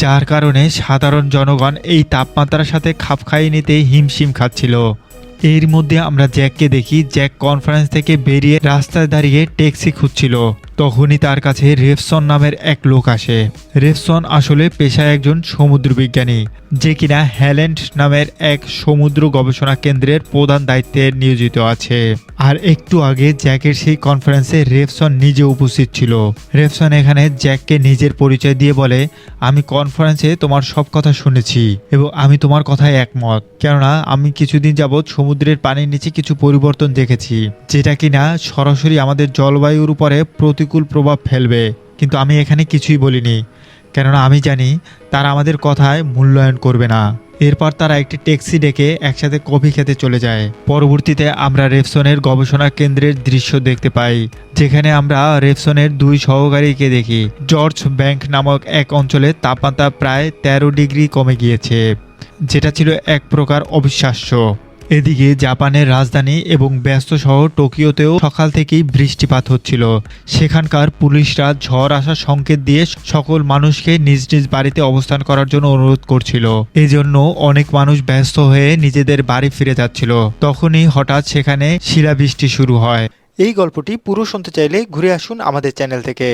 যার কারণে সাধারণ জনগণ এই তাপমাত্রার সাথে খাপ খাইয়ে নিতে হিমশিম খাচ্ছিল। এর মধ্যে আমরা জ্যাককে দেখি, জ্যাক কনফারেন্স থেকে বেরিয়ে রাস্তায় দাঁড়িয়ে ট্যাক্সি খুঁজছিল। তখনই তার কাছে রেফসন নামের এক লোক আসে। রেফসন আসলে পেশায় একজন সমুদ্র বিজ্ঞানী, যে কিনা হ্যালেন্ড নামের এক সমুদ্র গবেষণা কেন্দ্রের প্রধান দায়িত্বে নিয়োজিত আছে। আর একটু আগে জ্যাকের সেই কনফারেন্সে রেফসন নিজে উপস্থিত ছিল। রেফসন এখানে জ্যাককে নিজের পরিচয় দিয়ে বলে, আমি কনফারেন্সে তোমার সব কথা শুনেছি এবং আমি তোমার কথায় একমত, কেননা আমি কিছুদিন যাবৎ সমুদ্রের পানির নিচে কিছু পরিবর্তন দেখেছি, যেটা কিনা সরাসরি আমাদের জলবায়ুর উপরে প্রতিকূল প্রভাব ফেলবে। কিন্তু আমি এখানে কিছুই বলিনি, কেননা আমি জানি তারা আমাদের কথায় মূল্যায়ন করবে না। এরপর তারা একটি ট্যাক্সি ডেকে একসাথে কফি খেতে চলে যায়। পরবর্তীতে আমরা রেফসনের গবেষণা কেন্দ্রের দৃশ্য দেখতে পাই, যেখানে আমরা রেফসনের দুই সহকারীকে দেখি। জর্জ ব্যাংক নামক এক অঞ্চলে তাপমাত্রা প্রায় 13 ডিগ্রি কমে গিয়েছে, যেটা ছিল এক প্রকার অবিশ্বাস্য। এদিকে জাপানের রাজধানী এবং ব্যস্ত শহর টোকিওতেও সকাল থেকেই বৃষ্টিপাত হচ্ছিল। সেখানকার পুলিশরা ঝড় আসার সংকেত দিয়ে সকল মানুষকে নিজ নিজ বাড়িতে অবস্থান করার জন্য অনুরোধ করছিল। এজন্য অনেক মানুষ ব্যস্ত হয়ে নিজেদের বাড়ি ফিরে যাচ্ছিল। তখনই হঠাৎ সেখানে শিলাবৃষ্টি শুরু হয়। এই গল্পটি পুরো শুনতে চাইলে ঘুরে আসুন আমাদের চ্যানেল থেকে।